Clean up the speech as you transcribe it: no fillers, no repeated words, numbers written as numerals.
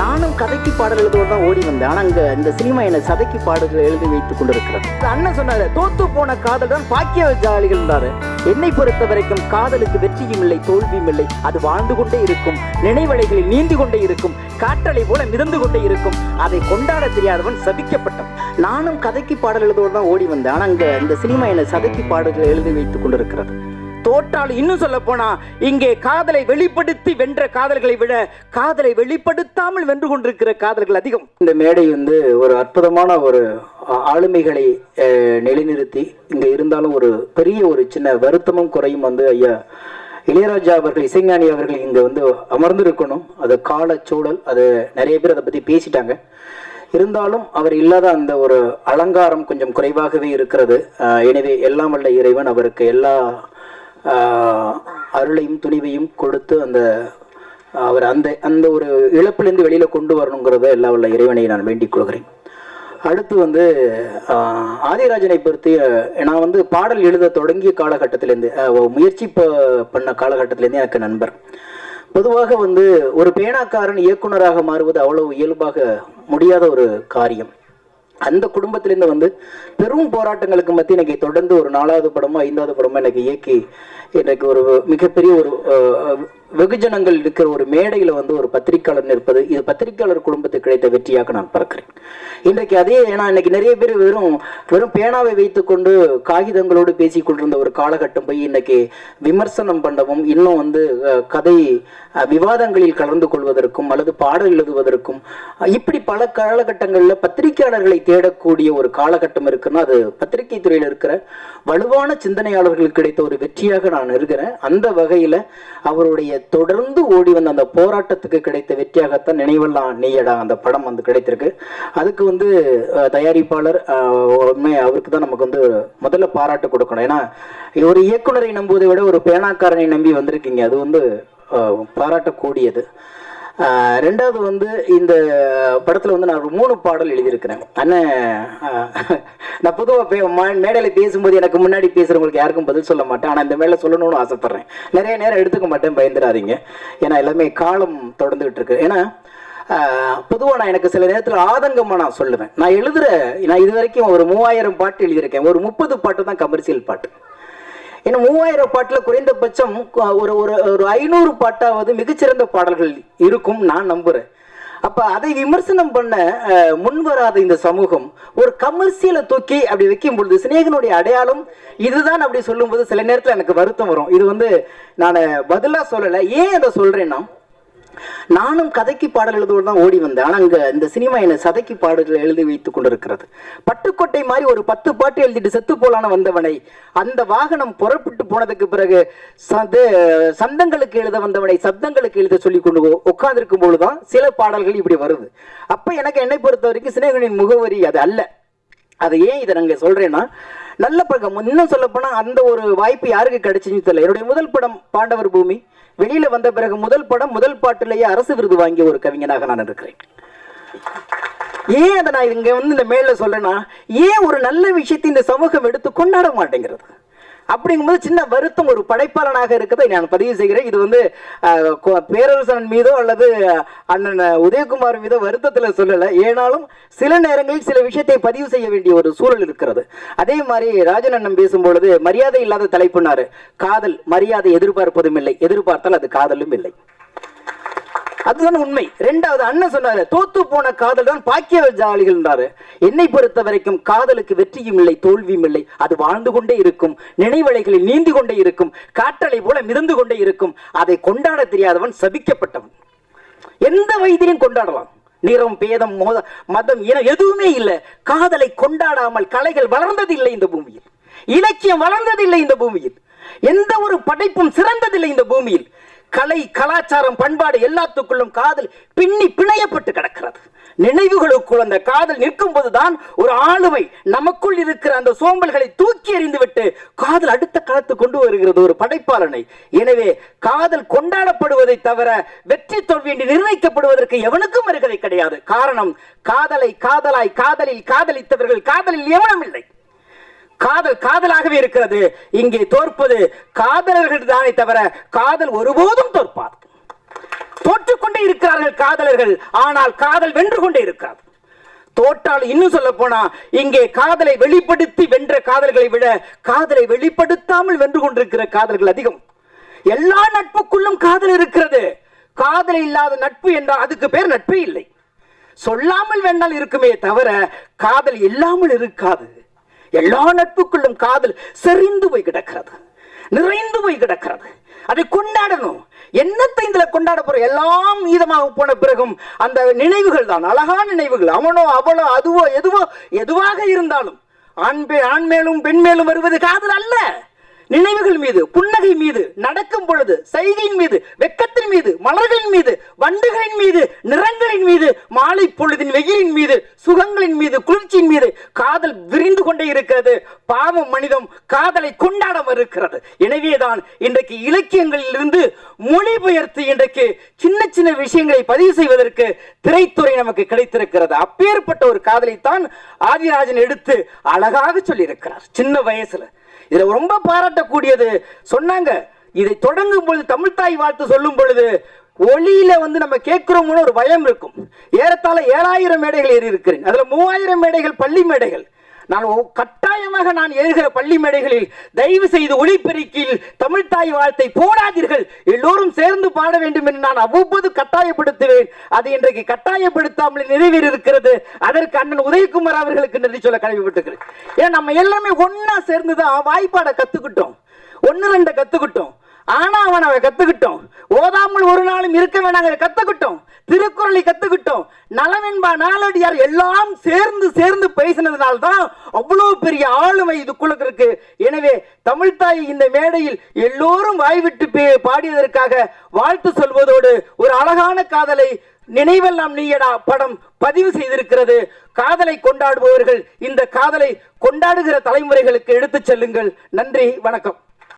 நானும் கதைக்கு பாடல் எழுதுவோடு தான் ஓடி வந்தேன். ஆனா இந்த சினிமா என்னை சதைக்கு பாடல்கள் எழுதி வைத்துக் கொண்டிருக்கிறது. அண்ணன் சொன்னாரு, தோத்து போன காதல் தான் பாக்கியசாலிகள் என்றாரு. என்னை பொறுத்த வரைக்கும் காதலுக்கு வெற்றியும் இல்லை, தோல்வியும் இல்லை. அது வாழ்ந்து கொண்டே இருக்கும், நினைவலைகளில் நீந்து கொண்டே இருக்கும், காற்றலை போல மிதந்து கொண்டே இருக்கும். அதை கொண்டாட தெரியாதவன் சபிக்கப்பட்டவன். நானும் கதைக்கு பாடல் எழுதுவோடு தான் ஓடி வந்தேன். ஆனா இந்த சினிமா என்னை சதைக்கு பாடல்கள் எழுதி வைத்துக் கொண்டிருக்கிறது. தோற்றால் இன்னும் சொல்ல போனா, இங்கே காதலை வெளிப்படுத்தி வென்ற காதல்களை விட காதலை வெளிப்படுத்தாமல் வென்று கொண்டிருக்கிற காதல்கள் அதிகம். இந்த மேடை ஒரு அற்புதமான ஒரு ஆளுமைகளை நிலைநிறுத்தி இங்க இருந்தாலும் ஒரு பெரிய ஒரு சின்ன வருத்தமும் குறையும் ஐயா இளையராஜா அவர்கள், இசைஞானி அவர்கள் இங்க அமர்ந்திருக்கணும். அது கால சூழல், அது நிறைய பேர் அதை பத்தி பேசிட்டாங்க. இருந்தாலும் அவர் இல்லாத அந்த ஒரு அலங்காரம் கொஞ்சம் குறைவாகவே இருக்கிறது. எனவே எல்லாம் வல்ல இறைவன் அவருக்கு எல்லா அருளையும் துணிவையும் கொடுத்து அவர் அந்த ஒரு இழப்பிலிருந்து வெளியில கொண்டு வரணுங்கிறத எல்லா உள்ள இறைவனை நான் வேண்டிக் கொள்கிறேன். அடுத்து ஆதிராஜனை பொறுத்து நான் பாடல் எழுத தொடங்கிய காலகட்டத்திலேருந்து, முயற்சி பண்ண காலகட்டத்திலேருந்து எனக்கு நண்பர். பொதுவாக ஒரு பேனாக்காரன் இயக்குனராக மாறுவது அவ்வளவு இயல்பாக முடியாத ஒரு காரியம். அந்த குடும்பத்திலிருந்து பெரும் போராட்டங்களுக்கு மத்திய எனக்கு தொடர்ந்து ஒரு 4வது படமோ 5வது படமோ எனக்கு இயக்கி எனக்கு ஒரு மிகப்பெரிய ஒரு வெகுஜனங்கள் இருக்கிற ஒரு மேடையில் ஒரு பத்திரிகையாளர் நிற்பது, இது பத்திரிகையாளர் குடும்பத்துக்கு கிடைத்த வெற்றியாக நான் பார்க்கிறேன். இன்றைக்கு அதே, ஏன்னா இன்னைக்கு நிறைய பேர் வெறும் பேனாவை வைத்துக்கொண்டு காகிதங்களோடு பேசி கொண்டிருந்த ஒரு காலகட்டம் போய் இன்னைக்கு விமர்சனம் பண்ணவும், இன்னும் கதை விவாதங்களில் கலந்து கொள்வதற்கும் அல்லது பாடல் எழுதுவதற்கும் இப்படி பல காலகட்டங்களில் பத்திரிகையாளர்களை தேடக்கூடிய ஒரு காலகட்டம் இருக்குன்னா அது பத்திரிகை துறையில் இருக்கிற வலுவான சிந்தனையாளர்களுக்கு கிடைத்த ஒரு வெற்றியாக நான் இருக்கிறேன். அந்த வகையில் அவருடைய தொடர்ந்து ஓடி வந்த அந்த போராட்டத்துக்கு கிடைத்த வெற்றியாகத்தான் நினைவெல்லாம் நீயடா அந்த படம் கிடைத்திருக்கு. அதுக்கு தயாரிப்பாளர் அவருக்கு தான் நமக்கு முதல்ல பாராட்டு கொடுக்கணும். ஏன்னா ஒரு இயக்குனரை நம்புவதை விட ஒரு பேனாக்காரனை நம்பி வந்திருக்கீங்க, அது பாராட்டக்கூடியது. ரெண்டாவது இந்த படத்துல நான் ஒரு 3 பாடல் எழுதியிருக்கிறேன். அண்ணன், நான் பொதுவாக மேடையில பேசும்போது எனக்கு முன்னாடி பேசுறவங்களுக்கு யாருக்கும் பதில் சொல்ல மாட்டேன். ஆனா இந்த மேல சொல்லணும்னு ஆசைப்படுறேன். நிறைய நேரம் எடுத்துக்க மாட்டேன், பயந்துடாதீங்க. ஏன்னா எல்லாமே காலம் தொடர்ந்துகிட்டு இருக்கு. ஏன்னா பொதுவாக நான் எனக்கு சில நேரத்தில் ஆதங்கமா நான் சொல்லுவேன். நான் இது வரைக்கும் ஒரு 3000 பாட்டு எழுதியிருக்கேன். ஒரு 30 பாட்டு தான் கமர்ஷியல் பாட்டு. ஏன்னா 3000 பாட்டுல குறைந்தபட்சம் ஒரு 500 பாட்டாவது மிகச்சிறந்த பாடல்கள் இருக்கும் நான் நம்புறேன். அப்ப அதை விமர்சனம் பண்ண முன்வராத இந்த சமூகம் ஒரு கமர்சியலை தூக்கி அப்படி வைக்கும் பொழுது, சிநேகனுடைய அடையாளம் இதுதான் அப்படி சொல்லும் போது சில நேரத்தில் எனக்கு வருத்தம் வரும். இது நான் பதிலா சொல்லலை. ஏன் அதை சொல்றேன்னா, நானும் கதைக்கு பாடல் எழுதுவோடு தான் ஓடி வந்தேன். ஆனா இந்த சினிமா என்னை சதைக்கு பாடல்கள் எழுதி வைத்துக் கொண்டிருக்கிறது. பட்டுக்கோட்டை மாதிரி ஒரு 10 பாட்டு எழுதிட்டு செத்து போலான வந்தவனை, அந்த வாகனம் புறப்பட்டு போனதுக்கு பிறகு சந்தங்களுக்கு எழுத வந்தவனை சப்தங்களுக்கு எழுத சொல்லி கொண்டு உட்கார்ந்திருக்கும் பொழுதுதான் சில பாடல்கள் இப்படி வருது. அப்ப எனக்கு என்னை பொறுத்த வரைக்கும் சிநேகனின் முகவரி அது அல்ல. அதை ஏன் இதை நாங்க சொல்றேன்னா, நல்ல பக்கம் இன்னும் சொல்ல போனா அந்த ஒரு வாய்ப்பு யாருக்கு கிடைச்சுன்னு தெரியல. என்னுடைய முதல் படம் பாண்டவர் பூமி வெளியில வந்த பிறகு முதல் பாட்டிலேயே அரசு விருது வாங்கிய ஒரு கவிஞனாக நான் இருக்கிறேன். ஏன் அதை நான் இங்க இந்த மேல சொல்றேன்னா, ஏன் ஒரு நல்ல விஷயத்தை இந்த சமூகம் எடுத்து கொண்டாட மாட்டேங்கிறது அப்படிங்கும்போது சின்ன வருத்தம் ஒரு படைப்பாளனாக இருக்கிறதை நான் பதிவு செய்கிறேன். இது பேரரசன் மீதோ அல்லது அண்ணன் உதயகுமார் மீதோ வருத்தத்தில் சொல்லலை. ஏனாலும் சில நேரங்களில் சில விஷயத்தை பதிவு செய்ய வேண்டிய ஒரு சூழல் இருக்கிறது. அதே மாதிரி ராஜன் அண்ணன் பேசும்பொழுது மரியாதை இல்லாத தலைப்புனாரு. காதல் மரியாதை எதிர்பார்ப்பதும் இல்லை, எதிர்பார்த்தால் அது காதலும் இல்லை. அதுதான் உண்மை. ரெண்டாவது அண்ணன் சொன்னாரு, தோத்து போன காதல் தான் பாக்கியசாலிகள் என்றாரு. என்னை பொறுத்த வரைக்கும் காதலுக்கு வெற்றியும் இல்லை, தோல்வியும் இல்லை. அது வாழ்ந்து கொண்டே இருக்கும், நினைவலைகளில் நீந்து கொண்டே இருக்கும், காற்றலை போல மிதந்து கொண்டே இருக்கும். அதை கொண்டாட தெரியாதவன் சபிக்கப்பட்டவன். எந்த வயதிலும் கொண்டாடலாம். நிறம், பேதம், மதம், இனம் எதுவுமே இல்லை. காதலை கொண்டாடாமல் கலைகள் வளர்ந்ததில்லை இந்த பூமியில், இலக்கியம் வளர்ந்ததில்லை இந்த பூமியில், எந்த ஒரு படைப்பும் சிறந்ததில்லை இந்த பூமியில். கலை, கலாச்சாரம், பண்பாடு எல்லாத்துக்குள்ளும் காதல் பின்னி பிணையப்பட்டு கிடக்கிறது. நினைவுகளுக்குள் அந்த காதல் நிற்கும் போதுதான் ஒரு ஆளுமை நமக்குள் இருக்கிற அந்த சோம்பல்களை தூக்கி எறிந்துவிட்டு காதல் அடுத்த காலத்து கொண்டு வருகிறது ஒரு படைப்பாளனை. எனவே காதல் கொண்டாடப்படுவதை தவிர வெற்றி தோல்வி என்று நிர்ணயிக்கப்படுவதற்கு எவனுக்கும் வருகதை கிடையாது. காரணம், காதலை காதலாய் காதலில் காதலித்தவர்கள் காதலில் எவனும் இல்லை. காதல் காதலாகவே இருக்கிறது. இங்கே தோற்பது காதலர்கள் தானே தவிர காதல் ஒருபோதும் தோற்பாது. தோற்றுக்கொண்டே இருக்கிறார்கள் காதலர்கள், ஆனால் காதல் வென்று கொண்டே இருக்கிறார். தோற்றால் இன்னும் சொல்ல போனா இங்கே காதலை வெளிப்படுத்தி வென்ற காதல்களை விட காதலை வெளிப்படுத்தாமல் வென்று கொண்டிருக்கிற காதல்கள் அதிகம். எல்லா நட்புக்குள்ளும் காதல் இருக்கிறது. காதல் இல்லாத நட்பு என்றால் அதுக்கு பேர் நட்பே இல்லை. சொல்லாமல் வேண்டால் இருக்குமே தவிர காதல் இல்லாமல் இருக்காது. எல்லா நட்புக்குள்ளும் காதல் செறிந்து போய் கிடக்கிறது, நிறைந்து போய் கிடக்கிறது. அதை கொண்டாடணும். என்னத்தை இதுல கொண்டாட போறோம்? எல்லாம் மீதமாக போன பிறகும் அந்த நினைவுகள் தான் அழகான நினைவுகள். அவனோ அவளோ அதுவோ எதுவோ எதுவாக இருந்தாலும் ஆண் மேலும் பெண் மேலும் வருவது காதல் அல்ல. நினைவுகள் மீது, புன்னகை மீது, நடக்கும் பொழுது சைகையின் மீது, வெக்கத்தின் மீது, மலர்களின் மீது, வண்டுகளின் மீது, நிறங்களின் மீது, மாலை பொழுதின் வெயிலின் மீது, சுகங்களின் மீது, குளிர்ச்சியின் மீது காதல் விரிந்து கொண்டே இருக்கிறது. பாவம் மனிதம் காதலை கொண்டாட மறுக்கிறது. எனவேதான் இன்றைக்கு இலக்கியங்களில் இருந்து மொழிபெயர்த்து இன்றைக்கு சின்ன சின்ன விஷயங்களை பதிவு செய்வதற்கு திரைத்துறை நமக்கு கிடைத்திருக்கிறது. அப்பேற்பட்ட ஒரு காதலைத்தான் ஆதிராஜன் எடுத்து அழகாக சொல்லியிருக்கிறார் சின்ன வயசுல. இதுல ரொம்ப பாராட்டக்கூடியது சொன்னாங்க, இதை தொடங்கும் பொழுது தமிழ்த்தாய் வாழ்த்து சொல்லும் பொழுது ஒளியில நம்ம கேட்கிறோம்னு ஒரு பயம் இருக்கும். ஏறத்தாழ 7000 மேடைகள் ஏறி இருக்கிறேன். அதுல 3000 மேடைகள் பள்ளி மேடைகள். நான் கட்டாயமாக நான் ஏறுகிற பள்ளி மேடைகளில் தயவு செய்து ஒளிபெருக்கில் தமிழ்த்தாய் வாழ்த்தை போடாதீர்கள், எல்லோரும் சேர்ந்து பாட வேண்டும் என்று நான் அவ்வப்போது கட்டாயப்படுத்துவேன். அது இன்றைக்கு கட்டாயப்படுத்தாமல் நிறைவேறி இருக்கிறது. அதற்கு அண்ணன் உதயகுமார் அவர்களுக்கு நன்றி சொல்ல கடமைப்பட்டிருக்கிறேன். ஏன்னா நம்ம எல்லாமே ஒன்னா சேர்ந்துதான் வாய்ப்பாட கத்துக்கிட்டோம், 1-2 கத்துக்கிட்டோம், ஆனா அவன் கத்துக்கிட்டோம், ஓதாமல் ஒரு நாளும் இருக்க வேணாங்க கத்துக்கிட்டோம், திருக்குறளை கத்துக்கிட்டோம், நலவென்பா நாளடியார் எல்லாம் சேர்ந்து சேர்ந்து பேசினதுனால்தான் அவ்வளவு பெரிய ஆளுமை இதுக்குள்ள இருக்கு. எனவே தமிழ்த்தாய் இந்த மேடையில் எல்லோரும் வாய்விட்டு பாடியதற்காக வாழ்த்து சொல்வதோடு ஒரு அழகான காதலை நினைவெல்லாம் நீயடா படம் பதிவு செய்திருக்கிறது. காதலை கொண்டாடுபவர்கள் இந்த காதலை கொண்டாடுகிற தலைமுறைகளுக்கு எடுத்துச் செல்லுங்கள். நன்றி, வணக்கம்.